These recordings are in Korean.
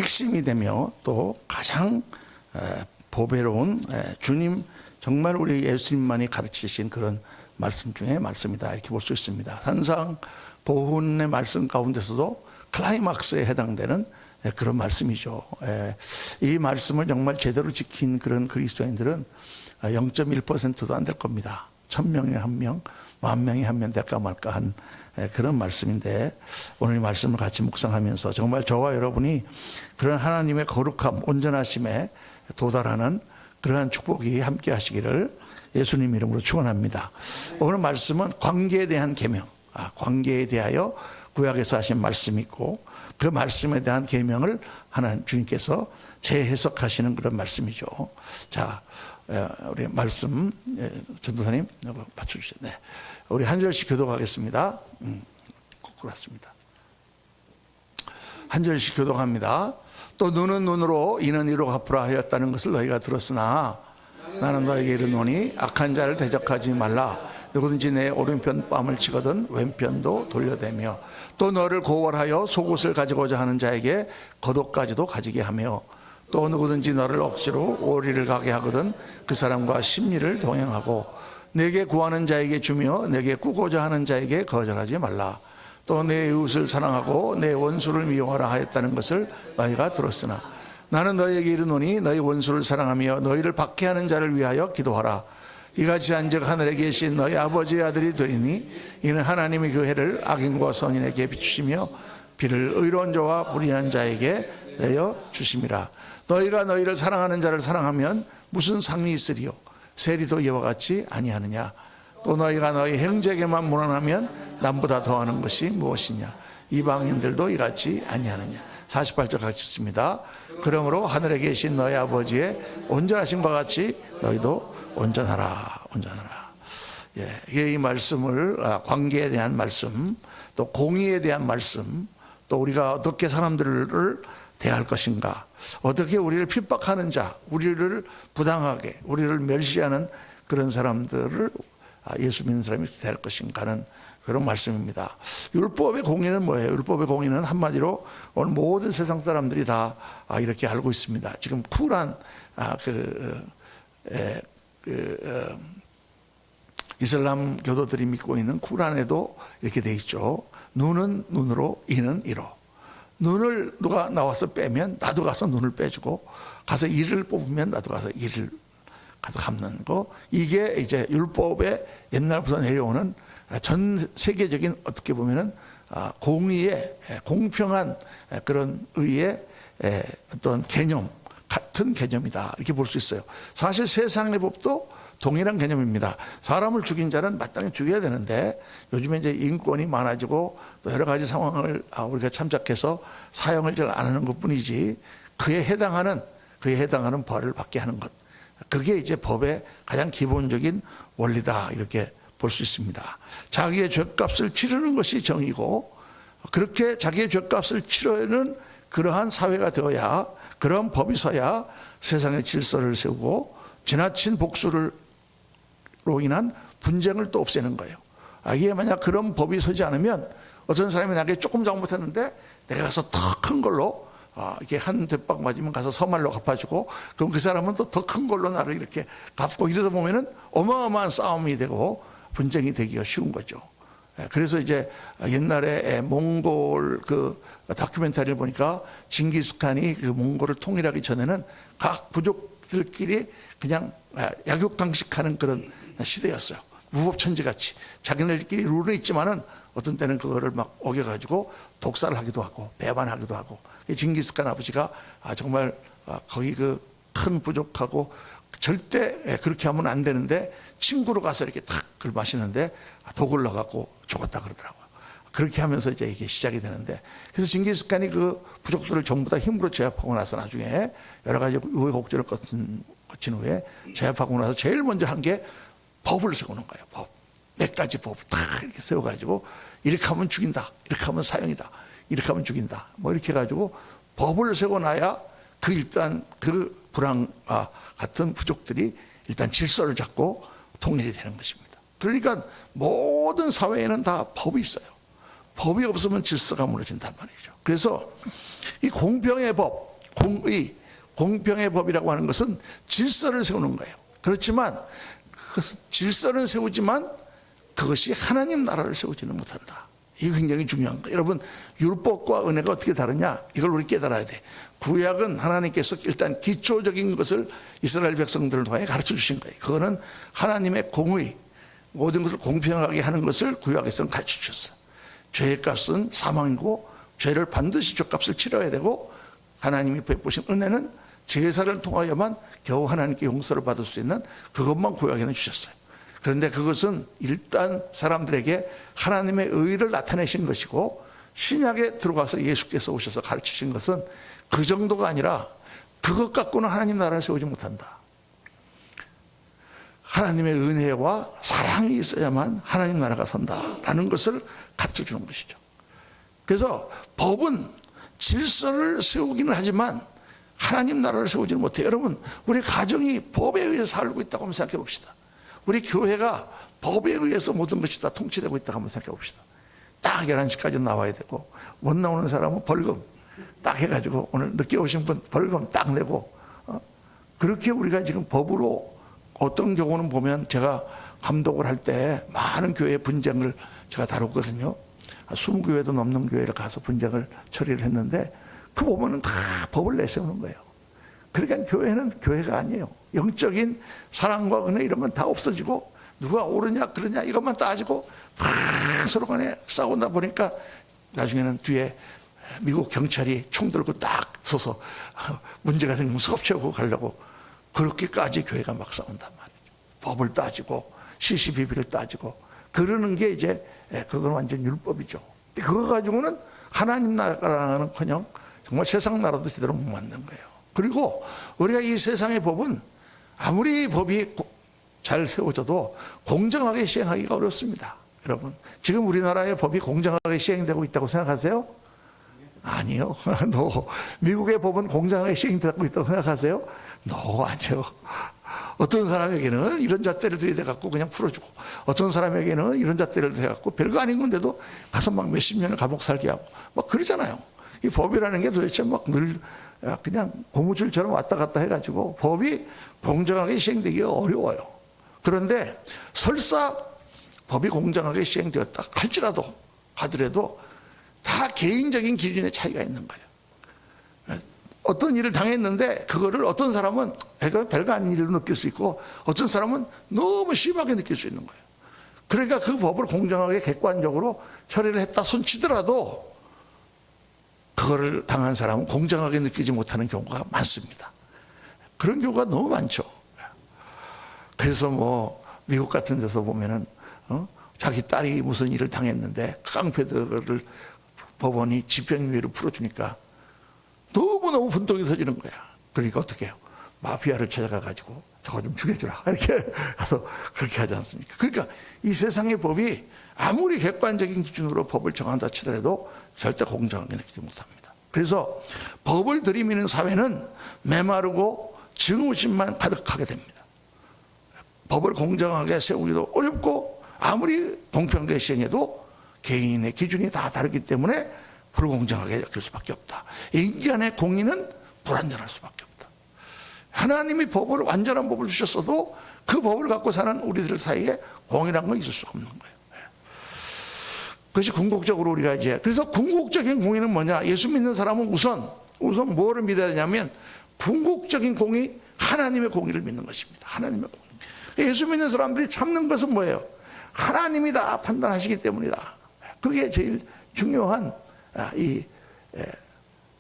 핵심이 되며 또 가장 보배로운 주님 정말 우리 예수님만이 가르치신 그런 말씀 중에 말씀이다 이렇게 볼 수 있습니다. 산상 보훈의 말씀 가운데서도 클라이막스에 해당되는 그런 말씀이죠. 이 말씀을 정말 제대로 지킨 그런 그리스도인들은 0.1%도 안 될 겁니다. 1000명에 1명, 10,000명에 1명 될까 말까 한 그런 말씀인데, 오늘 이 말씀을 같이 묵상하면서 정말 저와 여러분이 그런 하나님의 거룩함, 온전하심에 도달하는 그러한 축복이 함께 하시기를 예수님 이름으로 축원합니다. 오늘 말씀은 관계에 대한 계명, 관계에 대하여 구약에서 하신 말씀이 있고 그 말씀에 대한 계명을 하나님 주님께서 재해석하시는 그런 말씀이죠. 자, 우리 말씀 전도사님 맞춰주세요. 네, 우리 한 절씩 교독하겠습니다. 그렇습니다. 한 절씩 교독합니다. 또 눈은 눈으로 이는 이로 갚으라 하였다는 것을 너희가 들었으나 나는 너에게 이르노니 악한 자를 대적하지 말라. 누구든지 내 오른편 뺨을 치거든 왼편도 돌려대며 또 너를 고월하여 속옷을 가지고자 하는 자에게 겉옷까지도 가지게 하며 또 누구든지 너를 억지로 오리를 가게 하거든 그 사람과 심리를 동행하고 내게 구하는 자에게 주며 내게 꾸고자 하는 자에게 거절하지 말라. 또 내 이웃을 사랑하고 내 원수를 미워하라 하였다는 것을 너희가 들었으나 나는 너희에게 이르노니 너희 원수를 사랑하며 너희를 박해하는 자를 위하여 기도하라. 이같이 한즉 하늘에 계신 너희 아버지의 아들이 되리니 이는 하나님이 그 해를 악인과 선인에게 비추시며 비를 의로운 자와 불의한 자에게 내려 주심이라. 너희가 너희를 사랑하는 자를 사랑하면 무슨 상이 있으리요? 세리도 이와 같이 아니하느냐? 또 너희가 너희 형제에게만 무난하면 남보다 더하는 것이 무엇이냐? 이방인들도 이같이 아니하느냐? 48절 같이 씁니다. 그러므로 하늘에 계신 너희 아버지의 온전하신 바 같이 너희도 온전하라, 온전하라. 이 말씀을 관계에 대한 말씀, 또 공의에 대한 말씀, 또 우리가 어떻게 사람들을 대할 것인가, 어떻게 우리를 핍박하는 자, 우리를 부당하게, 우리를 멸시하는 그런 사람들을 예수 믿는 사람이 대할 것인가는 그런 말씀입니다. 율법의 공의는 뭐예요? 율법의 공의는 한마디로 오늘 모든 세상 사람들이 다 이렇게 알고 있습니다. 지금 쿨한 이슬람 교도들이 믿고 있는 쿠란에도 이렇게 돼 있죠. 눈은 눈으로, 이는 이로. 눈을 누가 나와서 빼면 나도 가서 눈을 빼주고, 가서 이를 뽑으면 나도 가서 이를 가서 갚는 거. 이게 이제 율법의 옛날부터 내려오는 전 세계적인 어떻게 보면은 공의의 공평한 그런 의의 어떤 개념, 같은 개념이다 이렇게 볼 수 있어요. 사실 세상의 법도 동일한 개념입니다. 사람을 죽인 자는 마땅히 죽여야 되는데 요즘에 이제 인권이 많아지고 또 여러 가지 상황을 우리가 참작해서 사형을 잘 안 하는 것뿐이지 그에 해당하는 벌을 받게 하는 것, 그게 이제 법의 가장 기본적인 원리다 이렇게 볼 수 있습니다. 자기의 죗값을 치르는 것이 정의고, 그렇게 자기의 죗값을 치르는 그러한 사회가 되어야, 그런 법이 서야 세상의 질서를 세우고 지나친 복수로 인한 분쟁을 또 없애는 거예요. 이게 만약 그런 법이 서지 않으면 어떤 사람이 나에게 조금 잘못했는데 내가 가서 더 큰 걸로 이렇게 한 대박 맞으면 가서 서말로 갚아주고, 그럼 그 사람은 또 더 큰 걸로 나를 이렇게 갚고, 이러다 보면은 어마어마한 싸움이 되고 분쟁이 되기가 쉬운 거죠. 그래서 이제 옛날에 몽골 그 다큐멘터리를 보니까 징기스칸이 그 몽골을 통일하기 전에는 각 부족들끼리 그냥 약육강식하는 그런 시대였어요. 무법천지같이 자기네들끼리 룰은 있지만은 어떤 때는 그거를 막 어겨가지고 독살을 하기도 하고 배반하기도 하고. 징기스칸 아버지가 정말 거기 그 큰 부족하고 절대 그렇게 하면 안 되는데 친구로 가서 이렇게 탁 그걸 마시는데 독을 넣어갖고 죽었다 그러더라고요. 그렇게 하면서 이제 이게 시작이 되는데, 그래서 징기스칸이 그 부족들을 전부 다 힘으로 제압하고 나서 나중에 여러 가지 우여곡절을 거친 후에 제압하고 나서 제일 먼저 한 게 법을 세우는 거예요. 법. 몇 가지 법 다 이렇게 세워가지고 이렇게 하면 죽인다, 이렇게 하면 사형이다, 이렇게 하면 죽인다, 뭐 이렇게 해가지고 법을 세워놔야 일단 그 같은 부족들이 일단 질서를 잡고 통일이 되는 것입니다. 그러니까 모든 사회에는 다 법이 있어요. 법이 없으면 질서가 무너진단 말이죠. 그래서 이 공평의 법, 공의, 공평의 법이라고 하는 것은 질서를 세우는 거예요. 그렇지만 그것은 질서는 세우지만 그것이 하나님 나라를 세우지는 못한다. 이게 굉장히 중요한 거예요. 여러분, 율법과 은혜가 어떻게 다르냐? 이걸 우리 깨달아야 돼. 구약은 하나님께서 일단 기초적인 것을 이스라엘 백성들을 통해 가르쳐 주신 거예요. 그거는 하나님의 공의, 모든 것을 공평하게 하는 것을 구약에서는 가르쳐 주셨어요. 죄의 값은 사망이고 죄를 반드시 죄값을 치러야 되고, 하나님이 베푸신 은혜는 제사를 통하여만 겨우 하나님께 용서를 받을 수 있는 그것만 구약에는 주셨어요. 그런데 그것은 일단 사람들에게 하나님의 의를 나타내신 것이고, 신약에 들어가서 예수께서 오셔서 가르치신 것은 그 정도가 아니라 그것 갖고는 하나님 나라를 세우지 못한다. 하나님의 은혜와 사랑이 있어야만 하나님 나라가 선다라는 것을 가르쳐 주는 것이죠. 그래서 법은 질서를 세우기는 하지만 하나님 나라를 세우지는 못해요. 여러분, 우리 가정이 법에 의해서 살고 있다고 한번 생각해 봅시다. 우리 교회가 법에 의해서 모든 것이 다 통치되고 있다고 한번 생각해 봅시다. 딱 11시까지 나와야 되고, 못 나오는 사람은 벌금 딱 해가지고, 오늘 늦게 오신 분 벌금 딱 내고, 그렇게 우리가 지금 법으로, 어떤 경우는 보면 제가 감독을 할 때 많은 교회 분쟁을 제가 다뤘거든요. 20교회도 넘는 교회를 가서 분쟁을 처리를 했는데, 그 보면은 다 법을 내세우는 거예요. 그러니까 교회는 교회가 아니에요. 영적인 사랑과 은혜 이런 건 다 없어지고, 누가 옳으냐 그러냐 이것만 따지고 막 서로 간에 싸우다 보니까 나중에는 뒤에 미국 경찰이 총 들고 딱 서서 문제가 생기면 수업 채우고 가려고, 그렇게까지 교회가 막 싸운단 말이죠. 법을 따지고 CCBB를 따지고 그러는 게 이제, 그건 완전 율법이죠. 그거 가지고는 하나님 나라는커녕 정말 세상 나라도 제대로 못 만든 거예요. 그리고 우리가 이 세상의 법은 아무리 법이 잘 세워져도 공정하게 시행하기가 어렵습니다. 여러분, 지금 우리나라의 법이 공정하게 시행되고 있다고 생각하세요? 아니요. No. 미국의 법은 공정하게 시행되고 있다고 생각하세요? No, 아니요. 어떤 사람에게는 이런 잣대를 들이대갖고 그냥 풀어주고, 어떤 사람에게는 이런 잣대를 대갖고 별거 아닌 건데도 가서 막 몇십 년을 감옥 살게 하고 막 그러잖아요. 이 법이라는 게 도대체 막 늘 그냥 고무줄처럼 왔다 갔다 해가지고 법이 공정하게 시행되기가 어려워요. 그런데 설사 법이 공정하게 시행되었다 하더라도 다 개인적인 기준의 차이가 있는 거예요. 어떤 일을 당했는데 그거를 어떤 사람은 별거 아닌 일로 느낄 수 있고, 어떤 사람은 너무 심하게 느낄 수 있는 거예요. 그러니까 그 법을 공정하게 객관적으로 처리를 했다 손치더라도 그거를 당한 사람은 공정하게 느끼지 못하는 경우가 많습니다. 그런 경우가 너무 많죠. 그래서 뭐 미국 같은 데서 보면은 자기 딸이 무슨 일을 당했는데 깡패들을 법원이 집행유예로 풀어주니까 너무너무 분통이 터지는 거야. 그러니까 어떻게 해요? 마피아를 찾아가가지고 저거 좀 죽여주라 이렇게 가서 그렇게 하지 않습니까? 그러니까 이 세상의 법이 아무리 객관적인 기준으로 법을 정한다 치더라도 절대 공정하게 느끼지 못합니다. 그래서 법을 들이미는 사회는 메마르고 증오심만 가득하게 됩니다. 법을 공정하게 세우기도 어렵고, 아무리 공평하게 시행해도 개인의 기준이 다 다르기 때문에 불공정하게 여길 수밖에 없다. 인간의 공의는 불완전할 수밖에 없다. 하나님이 법을, 완전한 법을 주셨어도 그 법을 갖고 사는 우리들 사이에 공의란 건 있을 수가 없는 거예요. 그것이 궁극적으로 우리가 이제, 그래서 궁극적인 공의는 뭐냐? 예수 믿는 사람은 우선 뭐를 믿어야 되냐면 궁극적인 공의, 하나님의 공의를 믿는 것입니다. 하나님의 공의. 예수 믿는 사람들이 참는 것은 뭐예요? 하나님이 다 판단하시기 때문이다. 그게 제일 중요한 이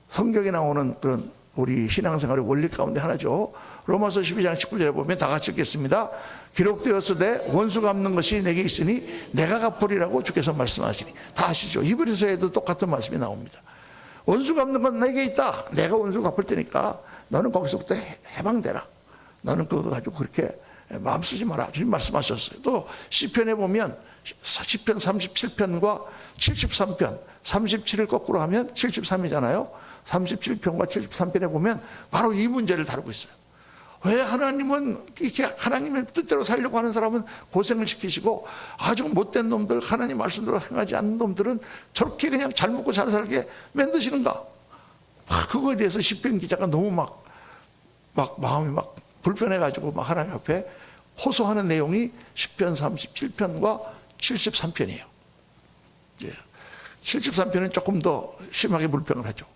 성경에 나오는 그런 우리 신앙생활의 원리 가운데 하나죠. 로마서 12장 19절에 보면 다 같이 읽겠습니다. 기록되었으되 원수 갚는 것이 내게 있으니 내가 갚으리라고 주께서 말씀하시니. 다 아시죠? 히브리서에도 똑같은 말씀이 나옵니다. 원수 갚는 건 내게 있다. 내가 원수 갚을 테니까 너는 거기서부터 해방되라. 너는 그거 가지고 그렇게 마음 쓰지 마라. 주님 말씀하셨어요. 또 시편에 보면 시편 37편과 73편, 37을 거꾸로 하면 73이잖아요. 37편과 73편에 보면 바로 이 문제를 다루고 있어요. 왜 하나님은 이렇게 하나님의 뜻대로 살려고 하는 사람은 고생을 시키시고, 아주 못된 놈들, 하나님 말씀대로 행하지 않는 놈들은 저렇게 그냥 잘 먹고 잘 살게 만드시는가? 그거에 대해서 시편 기자가 너무 막 마음이 막 불편해가지고 막 하나님 앞에 호소하는 내용이 시편 37편과 73편이에요. 73편은 조금 더 심하게 불평을 하죠.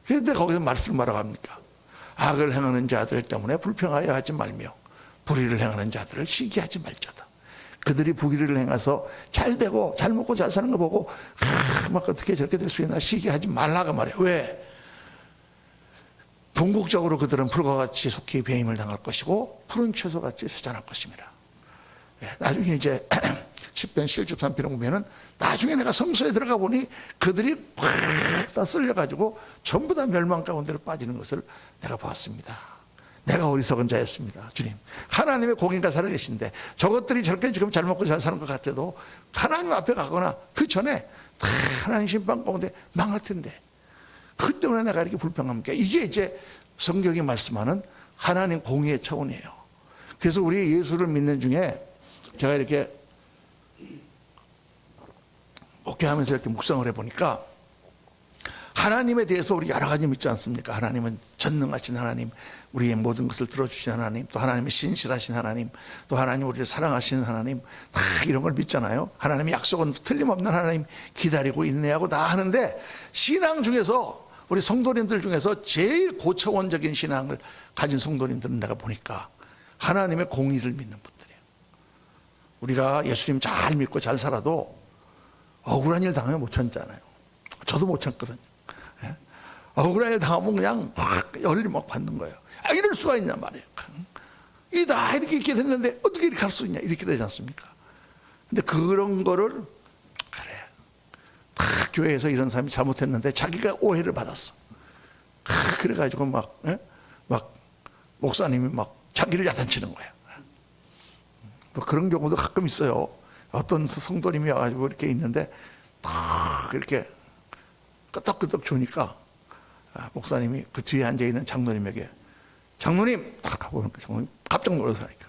그런데 거기서 말씀을 뭐라고 합니까? 악을 행하는 자들 때문에 불평하여 하지 말며 불의를 행하는 자들을 시기하지 말자다. 그들이 불의를 행해서 잘 되고 잘 먹고 잘 사는 거 보고 막 어떻게 저렇게 될 수 있나 시기하지 말라고 말해요. 왜? 궁극적으로 그들은 풀과 같이 속히 배임을 당할 것이고 푸른 채소같이 쇠잔할 것입니다. 나중에 이제 10편 73편을 보면은 나중에 내가 성소에 들어가 보니 그들이 팍 다 쓸려가지고 전부 다 멸망 가운데로 빠지는 것을 내가 봤습니다. 내가 어리석은 자였습니다. 주님, 하나님의 공의가 살아계신데 저것들이 저렇게 지금 잘 먹고 잘 사는 것 같아도 하나님 앞에 가거나 그 전에 다 하나님 심판 가운데 망할 텐데 그 때문에 내가 이렇게 불평합니까? 이게 이제 성경이 말씀하는 하나님 공의의 차원이에요. 그래서 우리 예수를 믿는 중에 제가 이렇게 목회하면서 이렇게 묵상을 해보니까 하나님에 대해서 우리 여러 가지 믿지 않습니까? 하나님은 전능하신 하나님, 우리의 모든 것을 들어주신 하나님, 또 하나님은 신실하신 하나님, 또 하나님 우리를 사랑하시는 하나님, 다 이런 걸 믿잖아요. 하나님의 약속은 틀림없는 하나님 기다리고 인내하고 다 하는데 신앙 중에서 우리 성도님들 중에서 제일 고차원적인 신앙을 가진 성도님들은 내가 보니까 하나님의 공의를 믿는 분들이에요. 우리가 예수님 잘 믿고 잘 살아도 억울한 일 당하면 못 참잖아요. 저도 못 참거든요. 억울한 일 당하면 그냥 막 열이 막 받는 거예요. 이럴 수가 있냐 말이에요. 이 다 이렇게 됐는데 어떻게 이렇게 할 수 있냐 이렇게 되지 않습니까? 근데 그런 거를 그래 다 교회에서 이런 사람이 잘못했는데 자기가 오해를 받았어. 그래가지고 막 목사님이 막 자기를 야단치는 거예요. 뭐 그런 경우도 가끔 있어요. 어떤 성도님이 와가지고 이렇게 있는데 막 이렇게 끄덕끄덕 주니까 목사님이 그 뒤에 앉아있는 장로님에게 장로님 딱 하고 그러니까 장로님 깜짝 놀라서 하니까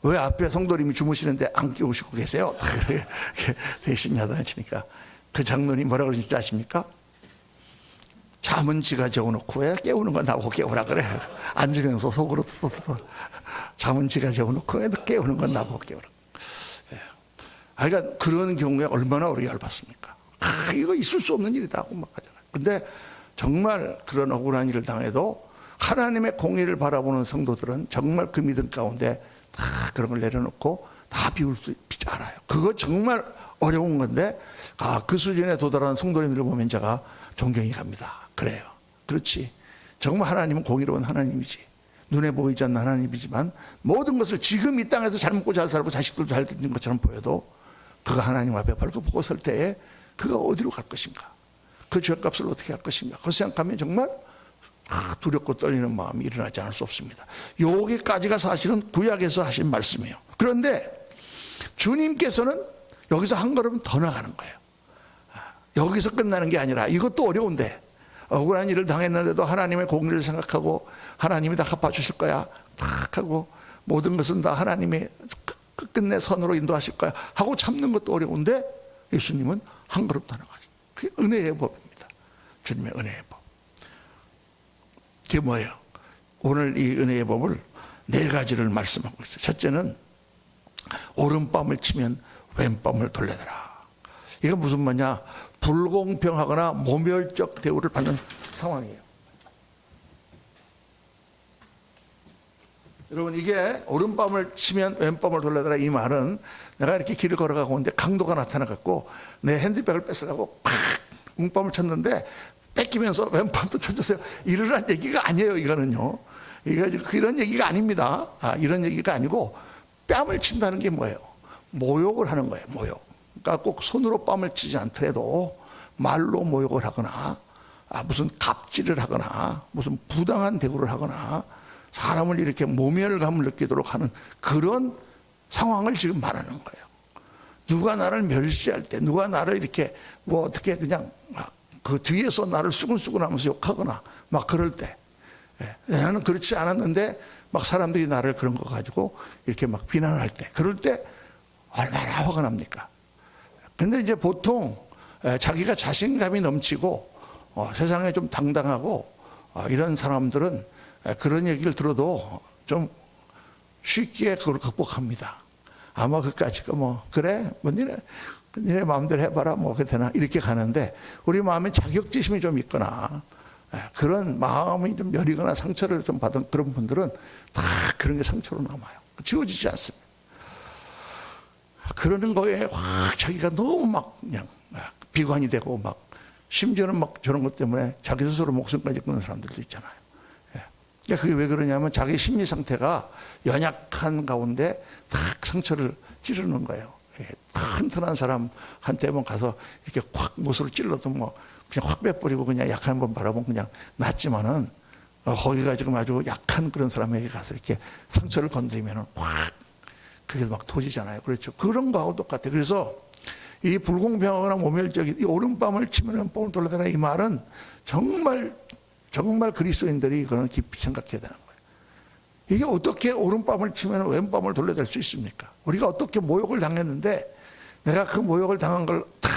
왜 앞에 성도님이 주무시는데 안 깨우시고 계세요? 이렇게 대신 야단을 치니까 그 장로님 뭐라 그러는지 아십니까? 잠은 지가 재워놓고 왜 깨우는 건 나보고 깨우라 그래. 앉으면서 속으로 잠은 지가 재워놓고 왜 깨우는 건 나보고 깨우라. 그러니까 그런 경우에 얼마나 우리 열받습니까? 이거 있을 수 없는 일이다 하고 막 하잖아요. 근데 정말 그런 억울한 일을 당해도 하나님의 공의를 바라보는 성도들은 정말 그 믿음 가운데 다 그런 걸 내려놓고 다 비울 수 알아요. 그거 정말 어려운 건데 그 수준에 도달한 성도님들을 보면 제가 존경이 갑니다. 그래요. 그렇지. 정말 하나님은 공의로운 하나님이지. 눈에 보이지 않는 하나님이지만 모든 것을 지금 이 땅에서 잘 먹고 잘 살고 자식들도 잘 되는 것처럼 보여도 그가 하나님 앞에 벌거벗고 설 때에 그가 어디로 갈 것인가? 그 죄값을 어떻게 할 것인가? 그거 생각하면 정말 두렵고 떨리는 마음이 일어나지 않을 수 없습니다. 여기까지가 사실은 구약에서 하신 말씀이에요. 그런데 주님께서는 여기서 한 걸음 더 나가는 거예요. 여기서 끝나는 게 아니라 이것도 어려운데 억울한 일을 당했는데도 하나님의 공의를 생각하고 하나님이 다 갚아주실 거야 딱 하고 모든 것은 다 하나님의 끝내 선으로 인도하실 거야 하고 참는 것도 어려운데 예수님은 한 걸음 더 나가죠. 그게 은혜의 법입니다. 주님의 은혜의 법. 그게 뭐예요? 오늘 이 은혜의 법을 네 가지를 말씀하고 있어요. 첫째는 오른밤을 치면 왼밤을 돌려내라. 이거 무슨 말이냐? 불공평하거나 모멸적 대우를 받는 상황이에요. 여러분 이게 오른밤을 치면 왼밤을 돌려내라 이 말은 내가 이렇게 길을 걸어가고 있는데 강도가 나타나갖고 내 핸드백을 뺏어가고 팍 웅밤을 쳤는데 뺏기면서 왼밤도 쳐줬어요. 이러란 얘기가 아니에요. 이거는요. 이런 얘기가 아닙니다. 이런 얘기가 아니고 뺨을 친다는 게 뭐예요? 모욕을 하는 거예요. 모욕. 그러니까 꼭 손으로 뺨을 치지 않더라도 말로 모욕을 하거나 무슨 갑질을 하거나 무슨 부당한 대우를 하거나 사람을 이렇게 모멸감을 느끼도록 하는 그런 상황을 지금 말하는 거예요. 누가 나를 멸시할 때 누가 나를 이렇게 뭐 어떻게 그냥 그 뒤에서 나를 수근수근 하면서 욕하거나 막 그럴 때 나는 그렇지 않았는데 막 사람들이 나를 그런 거 가지고 이렇게 막 비난할 때 그럴 때 얼마나 화가 납니까? 근데 이제 보통 자기가 자신감이 넘치고 세상에 좀 당당하고 이런 사람들은 그런 얘기를 들어도 좀 쉽게 그걸 극복합니다. 아마 그까짓 뭐 그래 뭐 니네 마음대로 해봐라 뭐 그렇게나 이렇게 가는데, 우리 마음에 자격지심이 좀 있거나 그런 마음이 좀 여리거나 상처를 좀 받은 그런 분들은 다 그런 게 상처로 남아요. 지워지지 않습니다. 그러는 거에 확 자기가 너무 막 그냥 비관이 되고 막 심지어는 막 저런 것 때문에 자기 스스로 목숨까지 끊는 사람들도 있잖아요. 그러니까 그게 왜 그러냐면 자기 심리 상태가 연약한 가운데 탁 상처를 찌르는 거예요. 튼튼한 사람한테만 가서 이렇게 확 못으로 찔러도 뭐 그냥 확 빼버리고 그냥 약한 번 바라보면 그냥 낫지만은, 거기가 지금 아주 약한 그런 사람에게 가서 이렇게 상처를 건드리면은 확 그게 막 터지잖아요. 그렇죠. 그런 거하고 똑같아요. 그래서 이 불공평하거나 모멸적인 이 오른밤을 치면 왼밤을 돌려대라, 이 말은 정말 그리스도인들이 그런 깊이 생각해야 되는 거예요. 이게 어떻게 오른밤을 치면 왼밤을 돌려댈 수 있습니까? 우리가 어떻게 모욕을 당했는데 내가 그 모욕을 당한 걸 딱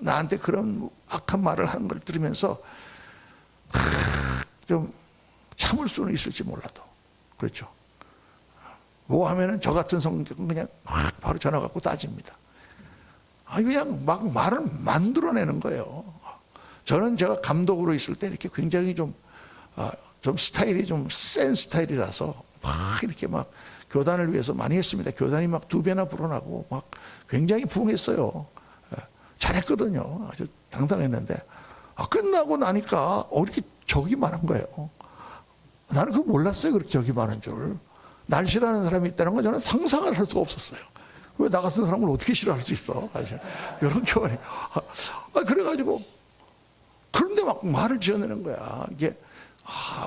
나한테 그런 악한 말을 하는 걸 들으면서 좀 참을 수는 있을지 몰라도, 그렇죠. 뭐 하면은 저 같은 성격은 그냥 바로 전화 갖고 따집니다. 그냥 막 말을 만들어내는 거예요. 저는 제가 감독으로 있을 때 이렇게 굉장히 좀 스타일이 좀 센 스타일이라서 막 이렇게 막 교단을 위해서 많이 했습니다. 교단이 막 2배나 불어나고 막 굉장히 부흥했어요. 잘했거든요. 아주 당당했는데 끝나고 나니까 이렇게 적이 많은 거예요. 나는 그거 몰랐어요. 그렇게 적이 많은 줄. 날 싫어하는 사람이 있다는 건 저는 상상을 할 수가 없었어요. 왜 나 같은 사람을 어떻게 싫어할 수 있어? 이런 교환이. 그래가지고 그런데 막 말을 지어내는 거야. 이게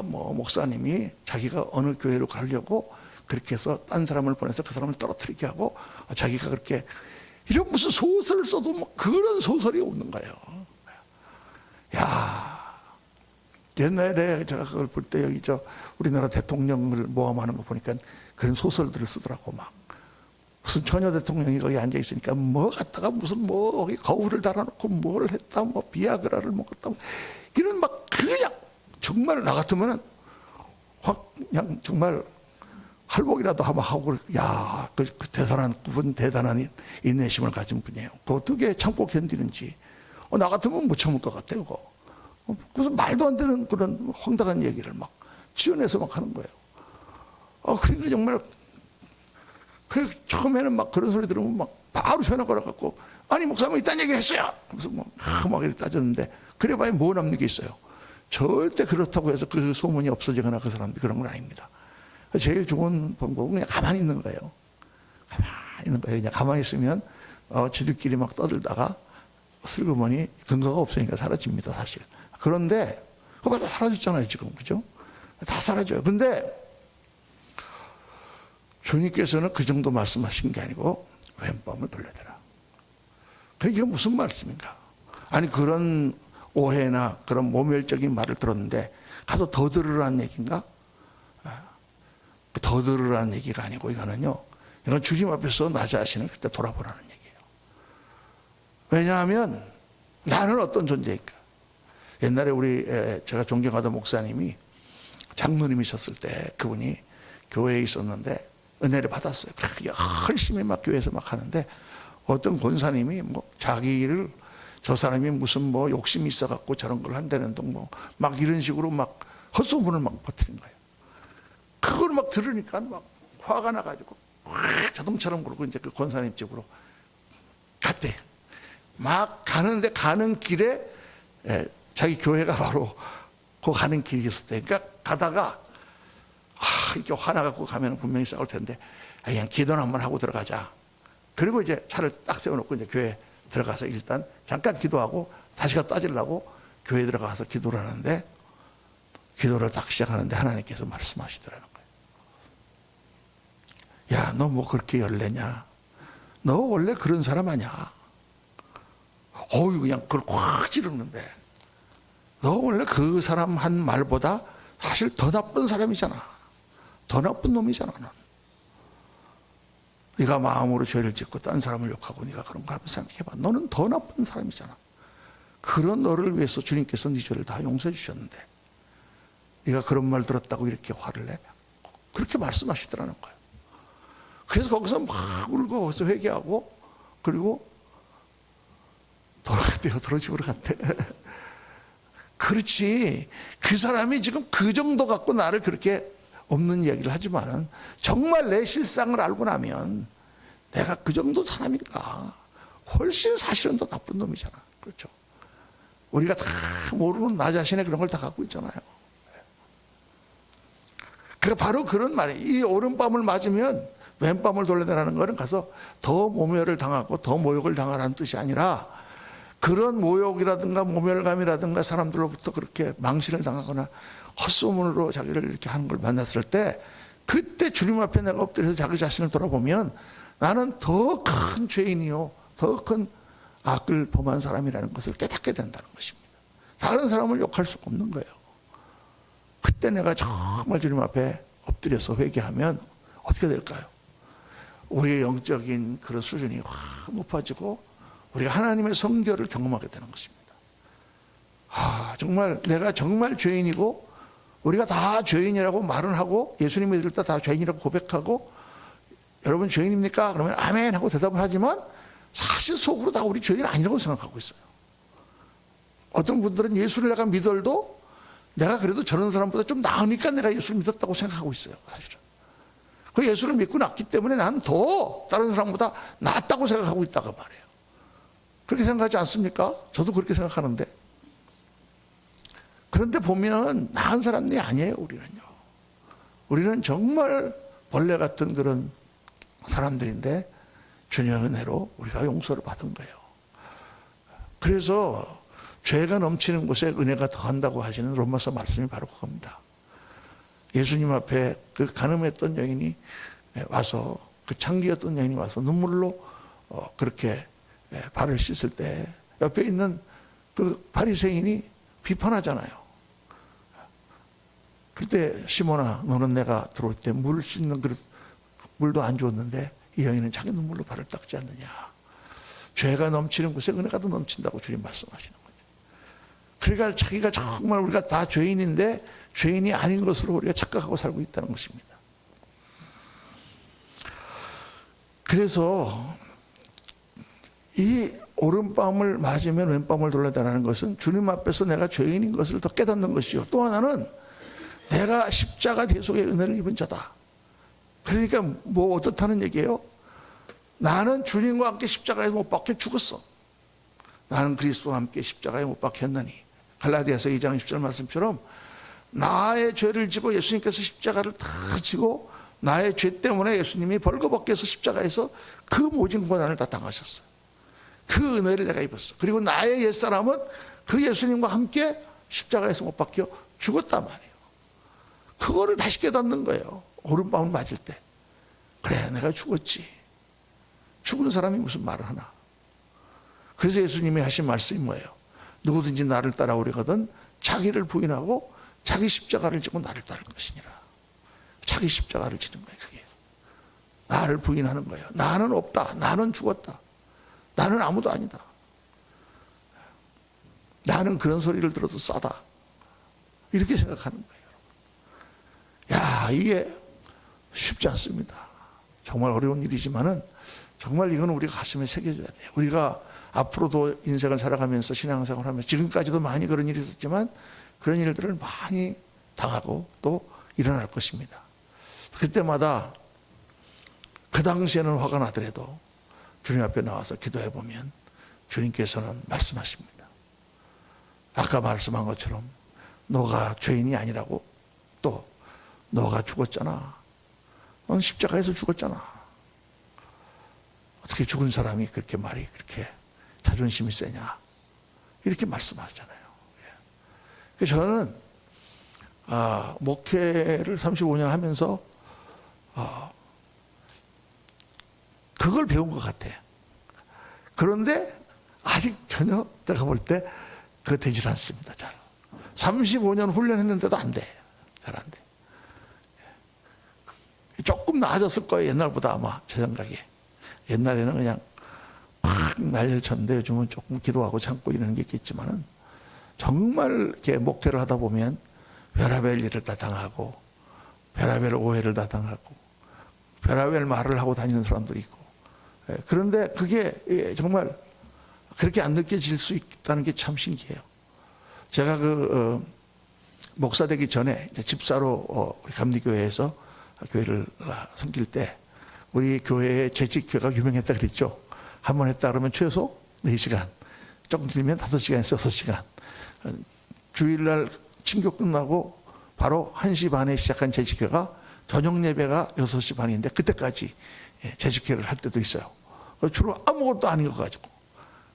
뭐 목사님이 자기가 어느 교회로 가려고 그렇게 해서 딴 사람을 보내서 그 사람을 떨어뜨리게 하고, 자기가 그렇게 이런 무슨 소설을 써도 뭐 그런 소설이 없는 거예요. 야, 옛날에 제가 그걸 볼 때 여기 우리나라 대통령을 모함하는 거 보니까 그런 소설들을 쓰더라고. 막 무슨 처녀 대통령이 거기 앉아 있으니까 뭐 갖다가 무슨 뭐 거기 거울을 달아놓고 뭘 했다, 뭐 비아그라를 먹었다, 이런 막 그냥 정말 나 같으면은 확 그냥 정말 할복이라도 한번 하고, 야, 그 대단한 그분 대단한 인내심을 가진 분이에요. 그 어떻게 참고 견디는지. 나 같으면 못 참을 것 같아요. 그거. 무슨 말도 안 되는 그런 황당한 얘기를 막 지어내서 막 하는 거예요. 그러니까 정말 그래서 처음에는 막 그런 소리 들으면 막 바로 전화 걸어갖고, 아니 목사님 이딴 얘기를 했어요. 그래서 막 이렇게 따졌는데, 그래봐야 뭐 남는 게 있어요. 절대 그렇다고 해서 그 소문이 없어지거나 그 사람들이 그런 건 아닙니다. 제일 좋은 방법은 그냥 가만히 있는 거예요. 가만히 있는 거예요. 그냥 가만히 있으면 지들끼리 막 떠들다가 슬그머니 근거가 없으니까 사라집니다, 사실. 그런데 그거 다 사라졌잖아요, 지금. 그죠? 다 사라져요. 근데 주님께서는 그 정도 말씀하신 게 아니고 왼밤을 돌려대라. 그게 무슨 말씀인가? 아니 그런 오해나 그런 모멸적인 말을 들었는데 가서 더 들으라는 얘기인가? 더 들으라는 얘기가 아니고 이거는요, 이건 주님 앞에서 나 자신을 그때 돌아보라는 얘기예요. 왜냐하면 나는 어떤 존재일까? 옛날에 제가 존경하던 목사님이 장로님이셨을 때 그분이 교회에 있었는데 은혜를 받았어요. 열심히 막 교회에서 막 하는데 어떤 권사님이 뭐 자기를 저 사람이 무슨 뭐 욕심이 있어갖고 저런 걸 한다는 둥 뭐 막 이런 식으로 막 헛소문을 막 퍼뜨린 거예요. 그걸 막 들으니까 막 화가 나가지고 자동차로 그러고 이제 그 권사님 집으로 갔대. 막 가는데 가는 길에 자기 교회가 바로 그 가는 길이 있었대. 그러니까 가다가 이렇게 화나갖고 가면 분명히 싸울 텐데 그냥 기도는 한번 하고 들어가자. 그리고 이제 차를 딱 세워놓고 이제 교회 들어가서 일단 잠깐 기도하고 다시 가 따지려고 교회에 들어가서 기도를 하는데, 기도를 딱 시작하는데 하나님께서 말씀하시더라는 거예요. 야, 너 뭐 그렇게 열내냐? 너 원래 그런 사람 아니야? 그냥 그걸 꽉 찌르는데, 너 원래 그 사람 한 말보다 사실 더 나쁜 사람이잖아. 더 나쁜 놈이잖아, 넌. 네가 마음으로 죄를 짓고 딴 사람을 욕하고 네가 그런 거 하면 생각해봐. 너는 더 나쁜 사람이잖아. 그런 너를 위해서 주님께서 네 죄를 다 용서해 주셨는데 네가 그런 말 들었다고 이렇게 화를 내? 그렇게 말씀하시더라는 거예요. 그래서 거기서 막 울고 거기서 회개하고 그리고 돌아갔대요. 도로집으로 갔대. 그렇지. 그 사람이 지금 그 정도 갖고 나를 그렇게 없는 이야기를 하지만은 정말 내 실상을 알고 나면 내가 그 정도 사람인가. 훨씬 사실은 더 나쁜 놈이잖아. 그렇죠. 우리가 다 모르는 나 자신의 그런 걸 다 갖고 있잖아요. 그러니까 바로 그런 말이에요. 이 오른밤을 맞으면 왼밤을 돌려내라는 거는 가서 더 모멸을 당하고 더 모욕을 당하라는 뜻이 아니라 그런 모욕이라든가 모멸감이라든가 사람들로부터 그렇게 망신을 당하거나 헛소문으로 자기를 이렇게 하는 걸 만났을 때 그때 주님 앞에 내가 엎드려서 자기 자신을 돌아보면 나는 더 큰 죄인이요 더 큰 악을 범한 사람이라는 것을 깨닫게 된다는 것입니다. 다른 사람을 욕할 수가 없는 거예요. 그때 내가 정말 주님 앞에 엎드려서 회개하면 어떻게 될까요? 우리의 영적인 그런 수준이 확 높아지고 우리가 하나님의 성결을 경험하게 되는 것입니다. 정말 내가 정말 죄인이고 우리가 다 죄인이라고 말은 하고 예수님 믿을 때 다 죄인이라고 고백하고 여러분 죄인입니까? 그러면 아멘 하고 대답을 하지만 사실 속으로 다 우리 죄인 아니라고 생각하고 있어요. 어떤 분들은 예수를 내가 믿어도 내가 그래도 저런 사람보다 좀 나으니까 내가 예수를 믿었다고 생각하고 있어요. 사실은. 그 예수를 믿고 났기 때문에 나는 더 다른 사람보다 낫다고 생각하고 있다고 말해요. 그렇게 생각하지 않습니까? 저도 그렇게 생각하는데. 그런데 보면 나은 사람이 아니에요, 우리는요. 우리는 정말 벌레 같은 그런 사람들인데 주님의 은혜로 우리가 용서를 받은 거예요. 그래서 죄가 넘치는 곳에 은혜가 더한다고 하시는 로마서 말씀이 바로 그겁니다. 예수님 앞에 그 가늠했던 여인이 와서 그 창기였던 여인이 와서 눈물로 그렇게 발을 씻을 때 옆에 있는 그 바리새인이 비판하잖아요. 그때 시몬아 너는 내가 들어올 때 물 씻는 그릇 물도 안 주었는데 이 여인은 자기 눈물로 발을 닦지 않느냐. 죄가 넘치는 곳에 은혜가 더 넘친다고 주님 말씀하시는 거죠. 그러니까 자기가 정말 우리가 다 죄인인데 죄인이 아닌 것으로 우리가 착각하고 살고 있다는 것입니다. 그래서 이 오른밤을 맞으면 왼밤을 돌려다라는 것은 주님 앞에서 내가 죄인인 것을 더 깨닫는 것이요. 또 하나는 내가 십자가 대속의 은혜를 입은 자다. 그러니까 뭐 어떻다는 얘기예요? 나는 주님과 함께 십자가에서 못 박혀 죽었어. 나는 그리스도와 함께 십자가에 못 박혔나니. 갈라디아서 2장 10절 말씀처럼 나의 죄를 지고 예수님께서 십자가를 다 지고 나의 죄 때문에 예수님이 벌거벗겨서 십자가에서 그 모진 고난을 다 당하셨어요. 그 은혜를 내가 입었어. 그리고 나의 옛사람은 그 예수님과 함께 십자가에서 못 박혀 죽었단 말이에요. 그거를 다시 깨닫는 거예요. 오른밤을 맞을 때. 그래 내가 죽었지. 죽은 사람이 무슨 말을 하나. 그래서 예수님이 하신 말씀이 뭐예요? 누구든지 나를 따라오려거든 자기를 부인하고 자기 십자가를 지고 나를 따를 것이니라. 자기 십자가를 지는 거예요. 그게 나를 부인하는 거예요. 나는 없다. 나는 죽었다. 나는 아무도 아니다. 나는 그런 소리를 들어도 싸다. 이렇게 생각하는 거예요. 야, 이게 쉽지 않습니다. 정말 어려운 일이지만은 정말 이건 우리가 가슴에 새겨줘야 돼요. 우리가 앞으로도 인생을 살아가면서 신앙생활을 하면서 지금까지도 많이 그런 일이 있었지만 그런 일들을 많이 당하고 또 일어날 것입니다. 그때마다 그 당시에는 화가 나더라도 주님 앞에 나와서 기도해 보면 주님께서는 말씀하십니다. 아까 말씀한 것처럼 너가 죄인이 아니라고 또 너가 죽었잖아. 넌 십자가에서 죽었잖아. 어떻게 죽은 사람이 그렇게 말이 그렇게 자존심이 세냐. 이렇게 말씀하잖아요. 그래서 저는 목회를 35년 하면서 그걸 배운 것 같아. 그런데 아직 전혀 제가 볼 때 그거 되질 않습니다. 잘. 35년 훈련했는데도 안 돼. 잘 안 돼. 조금 나아졌을 거예요. 옛날보다 아마 제 생각에. 옛날에는 그냥 확 난리를 쳤는데 요즘은 조금 기도하고 참고 이러는 게 있겠지만은 정말 이렇게 목회를 하다 보면 별의별 일을 다 당하고 별의별 오해를 다 당하고 별의별 말을 하고 다니는 사람들이 있고, 그런데 그게 정말 그렇게 안 느껴질 수 있다는 게 참 신기해요. 제가 목사 되기 전에 이제 집사로 우리 감리교회에서 교회를 섬길 때 우리 교회의 재직회가 유명했다 그랬죠. 한 번 했다 그러면 최소 4시간, 조금 길면 5시간에서 6시간. 주일날 친교 끝나고 바로 1시 반에 시작한 재직회가 저녁 예배가 6시 반인데 그때까지 재직회를 할 때도 있어요. 주로 아무것도 아닌 거 가지고.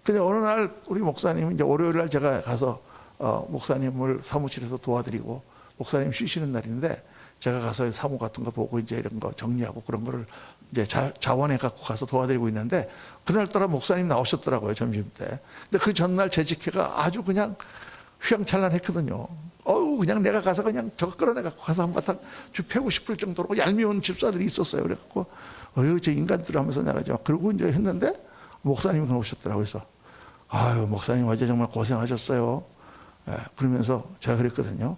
근데 어느 날 우리 목사님, 이제 월요일 날 제가 가서 목사님을 사무실에서 도와드리고, 목사님 쉬시는 날인데 제가 가서 사무 같은 거 보고 이제 이런 거 정리하고 그런 거를 이제 자원해 갖고 가서 도와드리고 있는데, 그날따라 목사님 나오셨더라고요, 점심 때. 근데 그 전날 재직회가 아주 그냥 휘황찬란했거든요. 그냥 내가 가서 그냥 저거 끌어내 갖고 가서 한바탕 주 패고 싶을 정도로 얄미운 집사들이 있었어요. 그래갖고 저 인간들 하면서 내가 그러고 이제 했는데 목사님이 오셨더라고요. 그래서 목사님 어제 정말 고생하셨어요. 그러면서 제가 그랬거든요.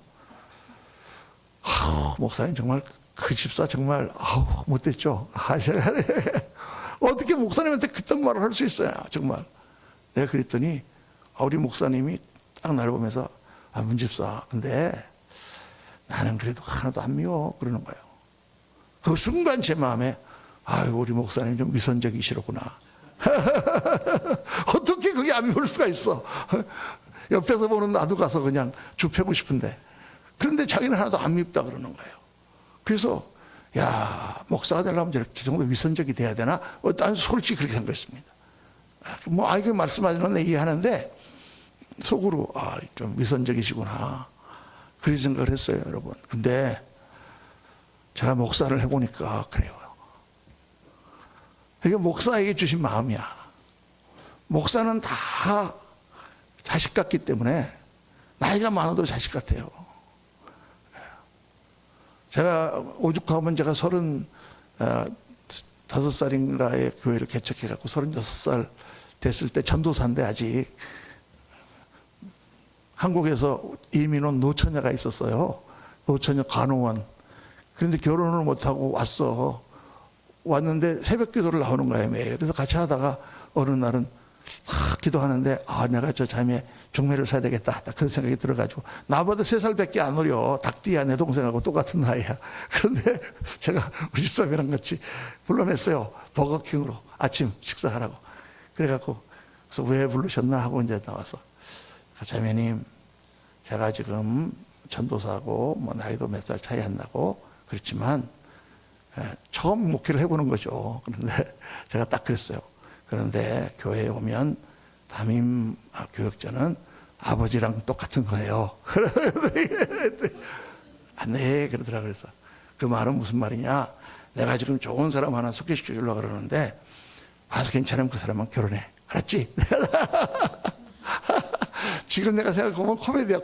목사님 정말 그 집사 정말 못됐죠. 제가 어떻게 목사님한테 그딴 말을 할 수 있어요, 정말. 내가 그랬더니 우리 목사님이 딱 날 보면서 문 집사, 근데 나는 그래도 하나도 안 미워, 그러는 거예요. 그 순간 제 마음에 우리 목사님 좀 위선적이시로구나. 어떻게 그게 안 미울 수가 있어. 옆에서 보는 나도 가서 그냥 줍히고 싶은데, 그런데 자기는 하나도 안 밉다 그러는 거예요. 그래서 목사가 되려면 저렇게 정도 위선적이 돼야 되나? 난 솔직히 그렇게 생각했습니다. 그 말씀하시는 건 이해하는데 속으로 좀 위선적이시구나, 그런 생각을 했어요, 여러분. 근데 제가 목사를 해보니까 그래요. 이게 목사에게 주신 마음이야. 목사는 다 자식 같기 때문에 나이가 많아도 자식 같아요. 제가 오죽하면 제가 35살인가에 교회를 개척해갖고 36살 됐을 때 전도사인데, 아직 한국에서 이민 온 노처녀가 있었어요. 노처녀 간호원. 그런데 결혼을 못하고 왔는데 새벽 기도를 나오는 거예요, 매일. 그래서 같이 하다가 어느 날은 기도하는데 내가 저 자매 중매를 사야 되겠다, 딱 그런 생각이 들어가지고. 나보다 3살밖에 안 어려. 닭띠야, 내 동생하고 똑같은 나이야. 그런데 제가 우리 집사람이랑 같이 불러냈어요, 버거킹으로 아침 식사하라고. 그래서 왜 부르셨나 하고 이제 나와서, 자매님, 제가 지금 전도사고 나이도 몇 살 차이 안 나고 그렇지만 처음 목회를 해보는 거죠. 그런데 제가 딱 그랬어요. 그런데 교회에 오면 담임 교역자는 아버지랑 똑같은 거예요. 네, 그러더라고요. 그래서 그 말은 무슨 말이냐? 내가 지금 좋은 사람 하나 소개시켜 주려고 그러는데 와서 괜찮으면 그 사람만 결혼해. 알았지? 지금 내가 생각해보면 코미디야.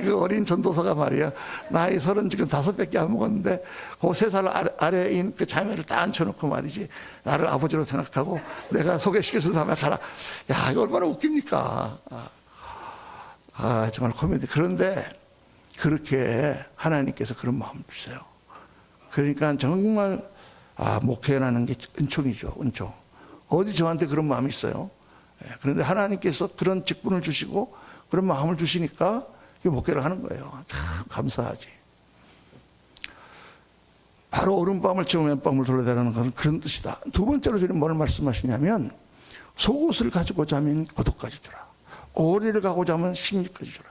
그 어린 전도사가 말이야, 나이 35밖에 안 먹었는데 그 3살 아래인 그 자매를 딱 앉혀놓고 말이지, 나를 아버지로 생각하고 내가 소개시켜준 다음에 가라. 이거 얼마나 웃깁니까? 정말 코미디. 그런데 그렇게 하나님께서 그런 마음을 주세요. 그러니까 정말 목회라는 게 은총이죠, 은총. 어디 저한테 그런 마음이 있어요? 그런데 하나님께서 그런 직분을 주시고 그런 마음을 주시니까 목회를 하는 거예요. 참 감사하지. 바로 오른밤을 채우면 맨밤을 돌려대라는 것은 그런 뜻이다. 두 번째로 주님 뭘 말씀하시냐면, 속옷을 가지고 자면 겉옷까지 주라, 오리를 가고 자면 십리까지 주라.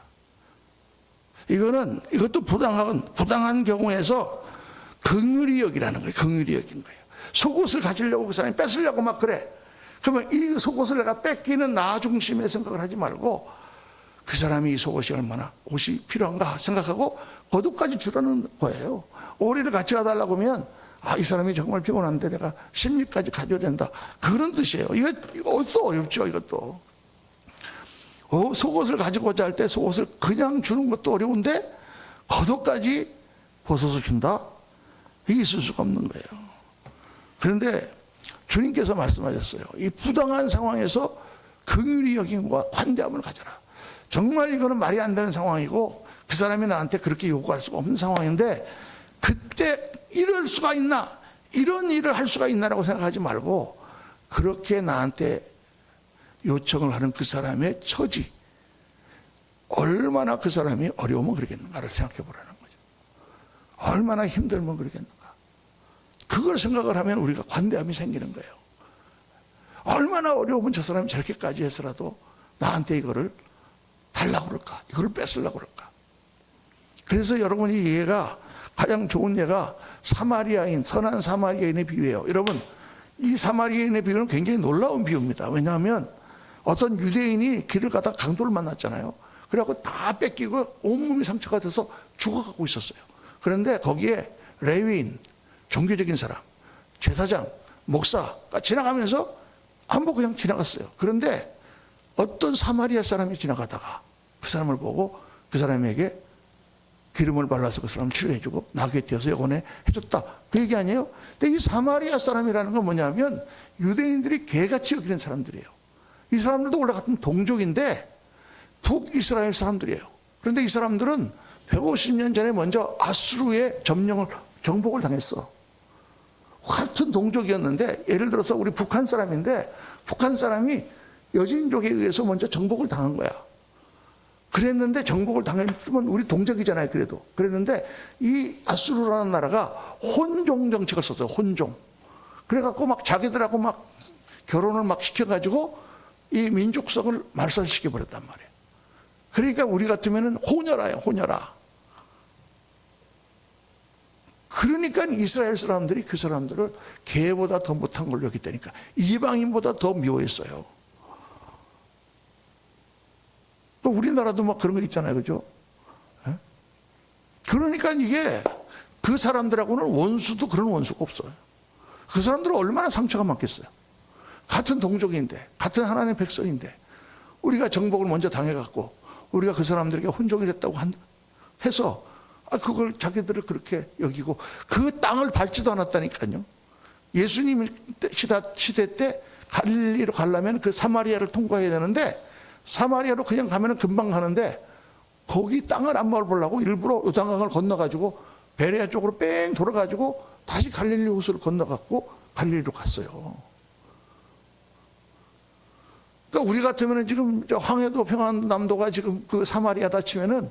이것도 부당한 경우에서 긍휼히 여기라는 거예요. 긍휼히 여긴 거예요. 속옷을 가지려고 그 사람이 뺏으려고 막 그래. 그러면 이 속옷을 내가 뺏기는 나 중심의 생각을 하지 말고, 그 사람이 이 속옷이 얼마나 옷이 필요한가 생각하고 겉옷까지 주라는 거예요. 오리를 같이 가달라고 하면 이 사람이 정말 피곤한데 내가 십리까지 가져야 된다, 그런 뜻이에요. 이거 어디서 어렵죠, 이것도. 속옷을 가지고자 할 때 속옷을 그냥 주는 것도 어려운데 겉옷까지 벗어서 준다? 이게 있을 수가 없는 거예요. 그런데 주님께서 말씀하셨어요. 이 부당한 상황에서 긍휼히 여김과 관대함을 가져라. 정말 이거는 말이 안 되는 상황이고 그 사람이 나한테 그렇게 요구할 수가 없는 상황인데 그때 이럴 수가 있나, 이런 일을 할 수가 있나라고 생각하지 말고 그렇게 나한테 요청을 하는 그 사람의 처지, 얼마나 그 사람이 어려우면 그러겠는가를 생각해 보라는 거죠. 얼마나 힘들면 그러겠는가. 그걸 생각을 하면 우리가 관대함이 생기는 거예요. 얼마나 어려우면 저 사람이 저렇게까지 해서라도 나한테 이거를 달라고 그럴까, 이걸 뺏으려고 그럴까. 그래서 여러분, 이 예가 가장 좋은 예가 사마리아인, 선한 사마리아인의 비유예요. 여러분, 이 사마리아인의 비유는 굉장히 놀라운 비유입니다. 왜냐하면 어떤 유대인이 길을 가다 강도를 만났잖아요. 그래갖고 다 뺏기고 온몸이 상처가 돼서 죽어가고 있었어요. 그런데 거기에 레위인, 종교적인 사람, 제사장, 목사가 지나가면서 한번 그냥 지나갔어요. 그런데 어떤 사마리아 사람이 지나가다가 그 사람을 보고 그 사람에게 기름을 발라서 그 사람을 치료해주고 나귀에 띄어서 여건해 해줬다. 그 얘기 아니에요? 근데 이 사마리아 사람이라는 건 뭐냐면 유대인들이 개같이 여기는 사람들이에요. 이 사람들도 원래 같은 동족인데 북이스라엘 사람들이에요. 그런데 이 사람들은 150년 전에 먼저 아수르의 정복을 당했어. 같은 동족이었는데, 예를 들어서 우리 북한 사람인데 북한 사람이 여진족에 의해서 먼저 정복을 당한 거야. 그랬는데 정복을 당했으면 우리 동족이잖아요. 그래도 그랬는데 이 아수르라는 나라가 혼종 정책을 썼어요. 혼종. 그래갖고 막 자기들하고 막 결혼을 막 시켜가지고 이 민족성을 말살시켜 버렸단 말이에요. 그러니까 우리 같으면은 혼혈아예요. 혼혈아. 그러니까 이스라엘 사람들이 그 사람들을 개보다 더 못한 걸로 여겼다니까. 이방인보다 더 미워했어요. 또 우리나라도 막 그런 거 있잖아요. 그죠? 그러니까 이게 그 사람들하고는 원수도 그런 원수가 없어요. 그 사람들은 얼마나 상처가 많겠어요. 같은 동족인데, 같은 하나님의 백성인데, 우리가 정복을 먼저 당해갖고, 우리가 그 사람들에게 혼종이 됐다고 해서, 그걸 자기들을 그렇게 여기고, 그 땅을 밟지도 않았다니까요. 예수님 시대 때 갈릴리로 가려면 그 사마리아를 통과해야 되는데, 사마리아로 그냥 가면 금방 가는데, 거기 땅을 안 밟으려고 일부러 요단강을 건너가지고, 베레아 쪽으로 뺑 돌아가지고, 다시 갈릴리 호수를 건너갔고, 갈릴리로 갔어요. 그러니까 우리 같으면 지금 저 황해도 평안남도가 지금 그 사마리아다 치면은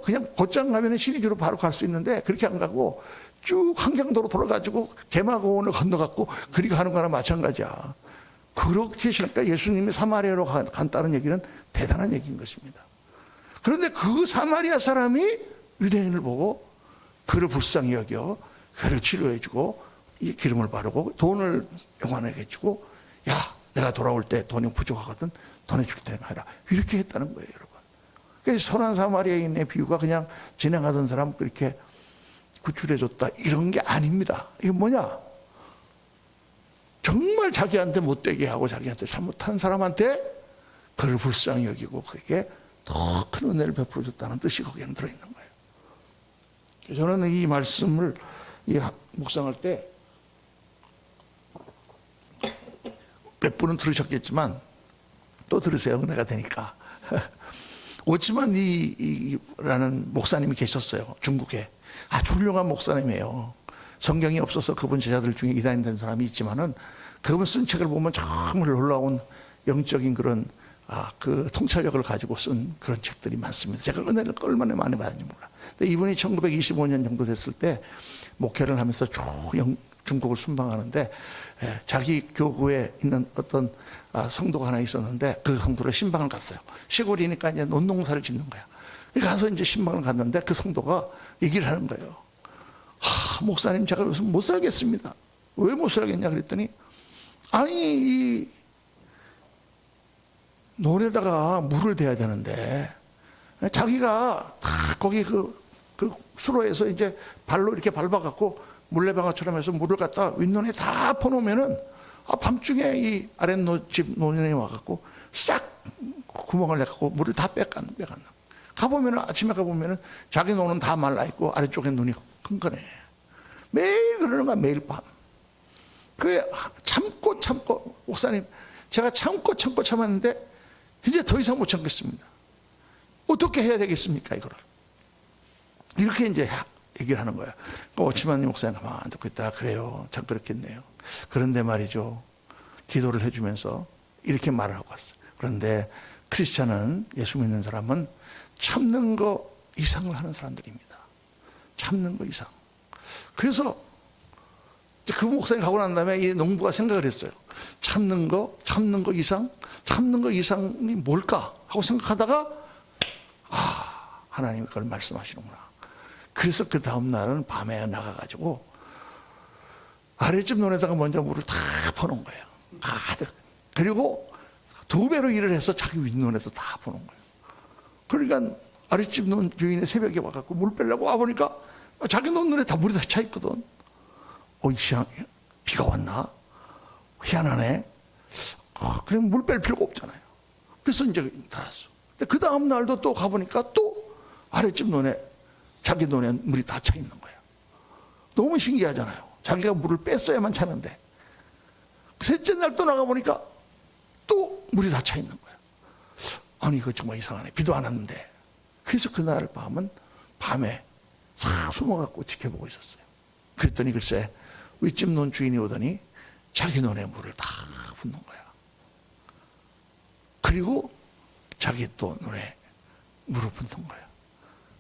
그냥 곧장 가면은 시리즈로 바로 갈 수 있는데 그렇게 안 가고 쭉 한경도로 돌아가지고 개마고원을 건너갔고 그리 가는 거나 마찬가지야. 그렇게 그러니까 예수님이 사마리아로 간다는 얘기는 대단한 얘기인 것입니다. 그런데 그 사마리아 사람이 유대인을 보고 그를 불쌍히 여겨 그를 치료해주고 이 기름을 바르고 돈을 요한에게 주고 야 내가 돌아올 때 돈이 부족하거든 돈을 줄 테니까 해라 이렇게 했다는 거예요. 여러분. 그래서 선한 사마리아인의 비유가 그냥 지나가던 사람 그렇게 구출해줬다 이런 게 아닙니다. 이게 뭐냐, 정말 자기한테 못되게 하고 자기한테 잘못한 사람한테 그를 불쌍히 여기고 그에게 더 큰 은혜를 베풀어 줬다는 뜻이 거기에는 들어있는 거예요. 저는 이 말씀을 묵상할 때 몇 분은 들으셨겠지만 또 들으세요. 은혜가 되니까. 오치만 이라는 목사님이 계셨어요. 중국에. 아주 훌륭한 목사님이에요. 성경이 없어서 그분 제자들 중에 이단된 사람이 있지만은 그분 쓴 책을 보면 정말 놀라운 영적인 그런 그 통찰력을 가지고 쓴 그런 책들이 많습니다. 제가 은혜를 얼마나 많이 받았는지 몰라. 근데 이분이 1925년 정도 됐을 때 목회를 하면서 쭉 중국을 순방하는데 자기 교구에 있는 어떤 성도가 하나 있었는데 그 성도를 신방을 갔어요. 시골이니까 이제 논농사를 짓는 거야. 가서 이제 신방을 갔는데 그 성도가 얘기를 하는 거예요. 목사님 제가 요즘 못 살겠습니다. 왜 못 살겠냐 그랬더니 아니 이 논에다가 물을 대야 되는데 자기가 거기 그 수로에서 이제 발로 이렇게 밟아갖고 물레방아처럼 해서 물을 갖다 윗논에 다 퍼놓으면은 밤중에 이 아랫집 논에 와갖고 싹 구멍을 내갖고 물을 다 빼간다. 가보면은 아침에 가보면은 자기 논은 다 말라있고 아래쪽에 눈이 큰 거네. 매일 그러는 거야, 매일 밤. 그 참고 목사님, 제가 참고 참았는데 이제 더 이상 못 참겠습니다. 어떻게 해야 되겠습니까, 이거를? 이렇게 이제 얘기를 하는 거예요. 오치만님 목사님 가만 듣고 있다. 그래요, 참 그렇겠네요. 그런데 말이죠, 기도를 해주면서 이렇게 말을 하고 왔어요. 그런데 크리스찬은, 예수 믿는 사람은 참는 거 이상을 하는 사람들입니다. 참는 거 이상. 그래서 그 목사님 가고 난 다음에 이 농부가 생각을 했어요. 참는 거 이상이 뭘까 하고 생각하다가 하나님이 그걸 말씀하시는구나. 그래서 그 다음 날은 밤에 나가가지고 아랫집 논에다가 먼저 물을 다 퍼놓은 거예요. 가득. 그리고 2배로 일을 해서 자기 윗논에도 다 퍼놓은 거예요. 그러니까 아랫집 논 주인이 새벽에 와갖고 물 빼려고 와보니까 자기 논눈에 다 물이 다 차 있거든. 이상해. 비가 왔나? 희한하네. 그럼 물 뺄 필요가 없잖아요. 그래서 이제 달았어. 근데 그 다음 날도 또 가보니까 또 아랫집 논에, 자기 논에 물이 다 차 있는 거야. 너무 신기하잖아요. 자기가 물을 뺐어야만 차는데. 셋째 날 또 나가보니까 또 물이 다 차 있는 거야. 아니, 이거 정말 이상하네. 비도 안 왔는데. 그래서 그날 밤에 싹 숨어갖고 지켜보고 있었어요. 그랬더니 글쎄, 윗집 논 주인이 오더니 자기 논에 물을 다 붓는 거야. 그리고 자기 또 논에 물을 붓는 거야.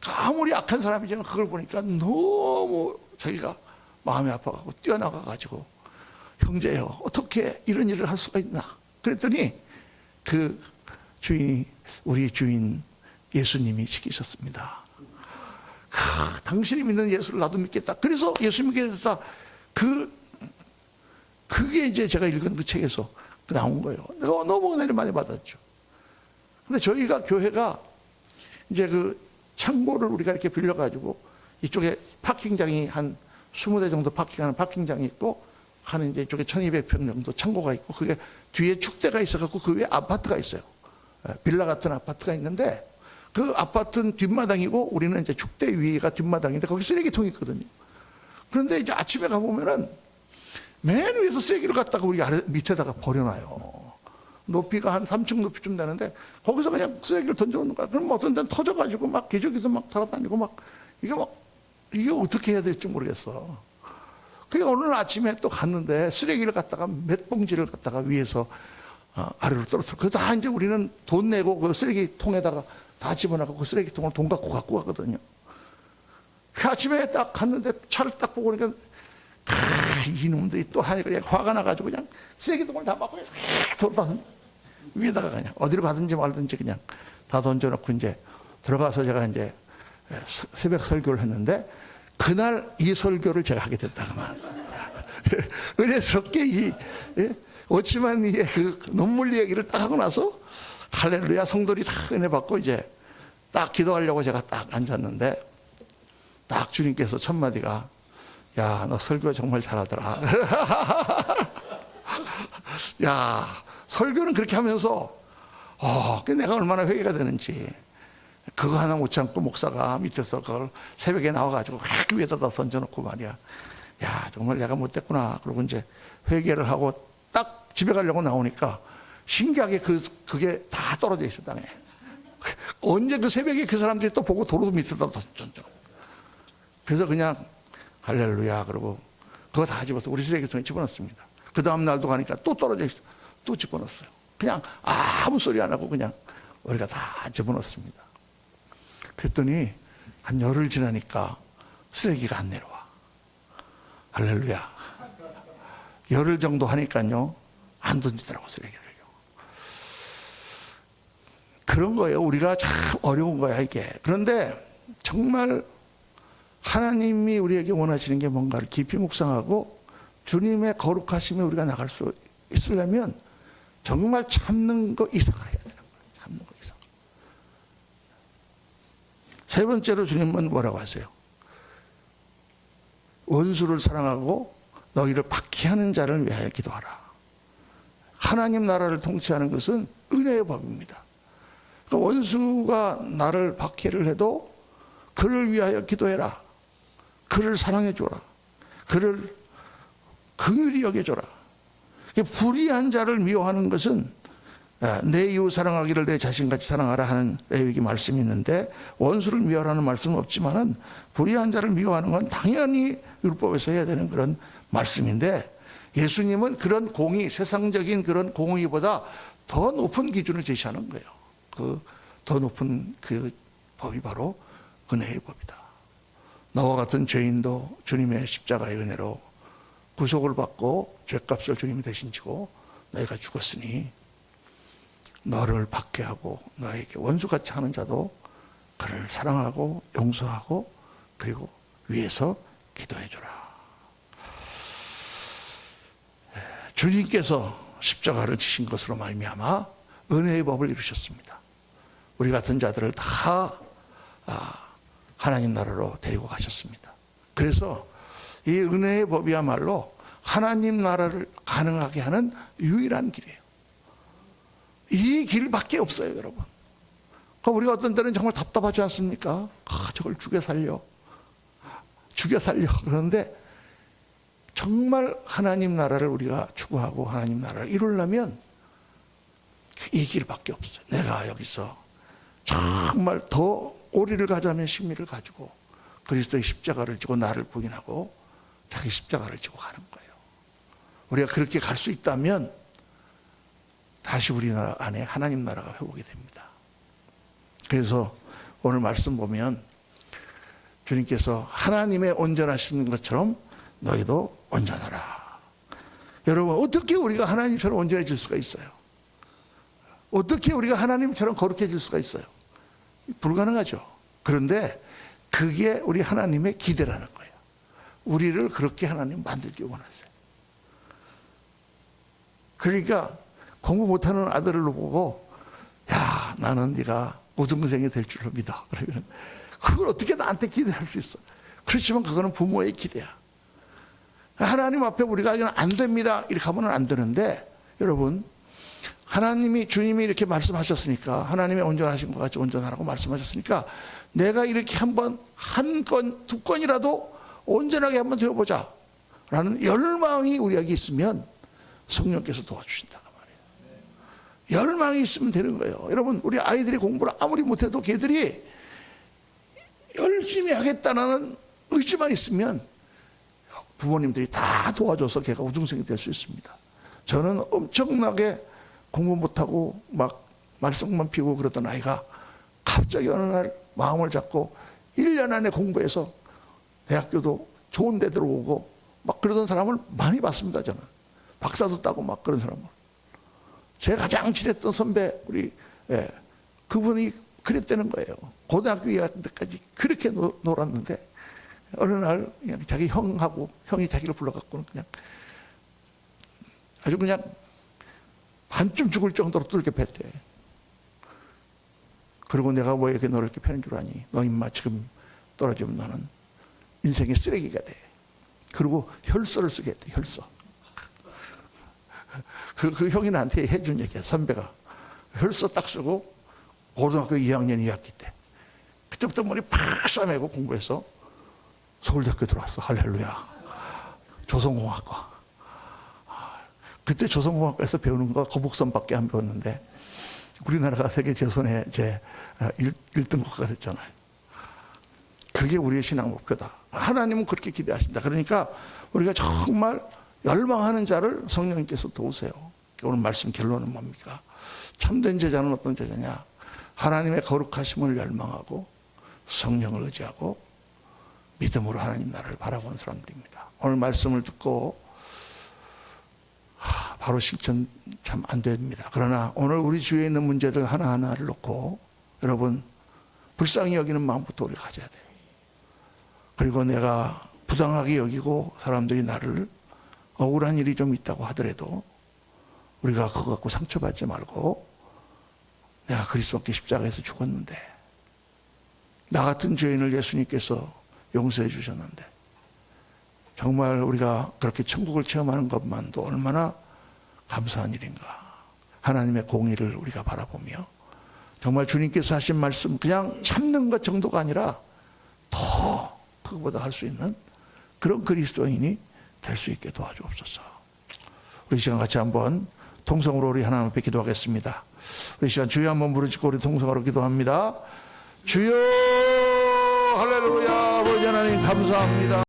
아무리 악한 사람이지만 그걸 보니까 너무 자기가 마음이 아파가지고 뛰어나가가지고, 형제요, 어떻게 이런 일을 할 수가 있나? 그랬더니 그 주인이, 우리 주인 예수님이 시키셨습니다. 당신이 믿는 예수를 나도 믿겠다. 그래서 예수 믿게 됐다. 그게 이제 제가 읽은 그 책에서 나온 거예요. 내가 너무 은혜를 많이 받았죠. 근데 저희가 교회가 이제 그 창고를 우리가 이렇게 빌려가지고 이쪽에 파킹장이 한 20대 정도 파킹하는 파킹장이 있고, 한 이제 이쪽에 1200평 정도 창고가 있고, 그게 뒤에 축대가 있어갖고 그 위에 아파트가 있어요. 빌라 같은 아파트가 있는데, 그 아파트는 뒷마당이고 우리는 이제 축대 위가 뒷마당인데 거기 쓰레기통이 있거든요. 그런데 이제 아침에 가보면은 맨 위에서 쓰레기를 갖다가 우리 밑에다가 버려놔요. 높이가 한 3층 높이쯤 되는데 거기서 그냥 쓰레기를 던져놓는 거야. 그럼 어떤 데는 터져가지고 막 기저귀도 막 달아다니고 이게 어떻게 해야 될지 모르겠어. 그게 어느 아침에 또 갔는데 쓰레기를 갖다가 몇 봉지를 갖다가 위에서 아래로 떨어뜨려. 그거 다 이제 우리는 돈 내고 그 쓰레기통에다가 다 집어넣고 그 쓰레기통을 돈 갖고 가거든요. 그 아침에 딱 갔는데 차를 딱 보고 그러니까 이놈들이 또 하니까 그냥 화가 나가지고 그냥 쓰레기통을 다 막고 돌아서 위에다가 그냥 어디로 가든지 말든지 그냥 다 던져놓고 이제 들어가서 제가 이제 새벽 설교를 했는데, 그날 이 설교를 제가 하게 됐다가만 은혜스럽게 오치만 이의 그 논물 이야기를 딱 하고 나서 할렐루야, 성도들이 다 은혜 받고 이제 딱 기도하려고 제가 딱 앉았는데, 딱 주님께서 첫 마디가, 야, 너 설교 정말 잘하더라. 야, 설교는 그렇게 하면서 내가 얼마나 회개가 되는지, 그거 하나 못 참고 목사가 밑에서 그걸 새벽에 나와가지고 그 위에다 던져놓고 말이야. 야, 정말 내가 못됐구나. 그러고 이제 회개를 하고 딱 집에 가려고 나오니까 신기하게 그게 다 떨어져 있어, 땅에. 언제 그 새벽에 그 사람들이 또 보고 도로 밑에다 던져. 그래서 그냥 할렐루야 그러고 그거 다 집어서 우리 쓰레기통에 집어넣습니다. 그 다음 날도 가니까 또 떨어져 있어. 또 집어넣었어요. 그냥 아무 소리 안 하고 그냥 우리가 다 집어넣습니다. 그랬더니 한 열흘 지나니까 쓰레기가 안 내려와. 할렐루야. 열흘 정도 하니까요, 안 던지더라고, 쓰레기를요. 그런 거예요. 우리가 참 어려운 거야, 이게. 그런데 정말 하나님이 우리에게 원하시는 게 뭔가를 깊이 묵상하고 주님의 거룩하심에 우리가 나갈 수 있으려면 정말 참는 거 이상을 해야 되는 거예요. 참는 거 이상. 세 번째로 주님은 뭐라고 하세요? 원수를 사랑하고 너희를 박해하는 자를 위하여 기도하라. 하나님 나라를 통치하는 것은 은혜의 법입니다. 그러니까 원수가 나를 박해를 해도 그를 위하여 기도해라. 그를 사랑해 주라. 그를 긍휼히 여겨줘라. 불의한 자를 미워하는 것은 내 이웃 사랑하기를 내 자신같이 사랑하라 하는 레위기 말씀이 있는데, 원수를 미워하라는 말씀은 없지만은 불의한 자를 미워하는 건 당연히 율법에서 해야 되는 그런 말씀인데, 예수님은 그런 공의, 세상적인 그런 공의보다 더 높은 기준을 제시하는 거예요. 그 더 높은 그 법이 바로 은혜의 법이다. 너와 같은 죄인도 주님의 십자가의 은혜로 구속을 받고 죄값을 주님이 대신 지고 너희가 죽었으니 너를 박해하고 너에게 원수같이 하는 자도 그를 사랑하고 용서하고 그리고 위에서 기도해 주라. 주님께서 십자가를 지신 것으로 말미암아 은혜의 법을 이루셨습니다. 우리 같은 자들을 다 하나님 나라로 데리고 가셨습니다. 그래서 이 은혜의 법이야말로 하나님 나라를 가능하게 하는 유일한 길이에요. 이 길밖에 없어요, 여러분. 우리가 어떤 때는 정말 답답하지 않습니까? 저걸 죽여 살려. 그런데 정말 하나님 나라를 우리가 추구하고 하나님 나라를 이루려면 이 길밖에 없어요. 내가 여기서 정말 더 오리를 가자면 심리를 가지고 그리스도의 십자가를 지고 나를 부인하고 자기 십자가를 지고 가는 거예요. 우리가 그렇게 갈 수 있다면 다시 우리나라 안에 하나님 나라가 회복이 됩니다. 그래서 오늘 말씀 보면 주님께서 하나님의 온전하신 것처럼 너희도 온전하라. 여러분, 어떻게 우리가 하나님처럼 온전해질 수가 있어요? 어떻게 우리가 하나님처럼 거룩해질 수가 있어요? 불가능하죠. 그런데 그게 우리 하나님의 기대라는 거예요. 우리를 그렇게 하나님 만들기 원하세요. 그러니까 공부 못하는 아들을 보고 야, 나는 네가 우등생이 될 줄로 믿어. 그러면 그걸 어떻게 나한테 기대할 수 있어? 그렇지만 그거는 부모의 기대야. 하나님 앞에 우리가 이건 안 됩니다 이렇게 하면 안 되는데, 여러분, 하나님이 주님이 이렇게 말씀하셨으니까, 하나님의 온전하신 것 같이 온전하라고 말씀하셨으니까 내가 이렇게 한 건, 두 건이라도 온전하게 한번 되어보자 라는 열망이 우리에게 있으면 성령께서 도와주신다고 말이에요. 열망이 있으면 되는 거예요. 여러분, 우리 아이들이 공부를 아무리 못해도 걔들이 열심히 하겠다는 의지만 있으면 부모님들이 다 도와줘서 걔가 우등생이 될 수 있습니다. 저는 엄청나게 공부 못하고 막 말썽만 피우고 그러던 아이가 갑자기 어느 날 마음을 잡고 1년 안에 공부해서 대학교도 좋은 데 들어오고 막 그러던 사람을 많이 봤습니다. 저는 박사도 따고 막 그런 사람을. 제가 가장 친했던 선배 그분이 그랬다는 거예요. 고등학교 2학년 때까지 그렇게 놀았는데 어느 날 그냥 자기 형이 자기를 불러갖고는 그냥 아주 그냥 한쯤 죽을 정도로 뚫게 팼대. 그리고 내가 왜 이렇게 너를 이렇게 패는 줄 아니? 너 임마 지금 떨어지면 너는 인생의 쓰레기가 돼. 그리고 혈서를 쓰게 했대. 혈서. 그 형이 나한테 해준 얘기야. 선배가 혈서 딱 쓰고 고등학교 2학년 2학기 때 그때부터 머리 팍 싸매고 공부해서 서울대학교 들어왔어. 할렐루야. 조선공학과. 그때 조선공학과에서 배우는 거 거북선밖에 안 배웠는데 우리나라가 세계 재선에 1등 국가가 됐잖아요. 그게 우리의 신앙 목표다. 하나님은 그렇게 기대하신다. 그러니까 우리가 정말 열망하는 자를 성령님께서 도우세요. 오늘 말씀 결론은 뭡니까? 참된 제자는 어떤 제자냐? 하나님의 거룩하심을 열망하고 성령을 의지하고 믿음으로 하나님 나라를 바라보는 사람들입니다. 오늘 말씀을 듣고 바로 실천 참 안 됩니다. 그러나 오늘 우리 주위에 있는 문제들 하나하나를 놓고 여러분 불쌍히 여기는 마음부터 우리가 가져야 돼요. 그리고 내가 부당하게 여기고 사람들이 나를 억울한 일이 좀 있다고 하더라도 우리가 그거 갖고 상처받지 말고 내가 그리스도께 십자가에서 죽었는데 나 같은 죄인을 예수님께서 용서해 주셨는데 정말 우리가 그렇게 천국을 체험하는 것만도 얼마나 감사한 일인가. 하나님의 공의를 우리가 바라보며 정말 주님께서 하신 말씀 그냥 참는 것 정도가 아니라 더 그거보다 할 수 있는 그런 그리스도인이 될 수 있게 도와주옵소서. 우리 시간 같이 한번 통성으로 우리 하나님 앞에 기도하겠습니다. 우리 시간 주여 한번 부르짖고 우리 통성으로 기도합니다. 주여 할렐루야. 아버지 하나님 감사합니다.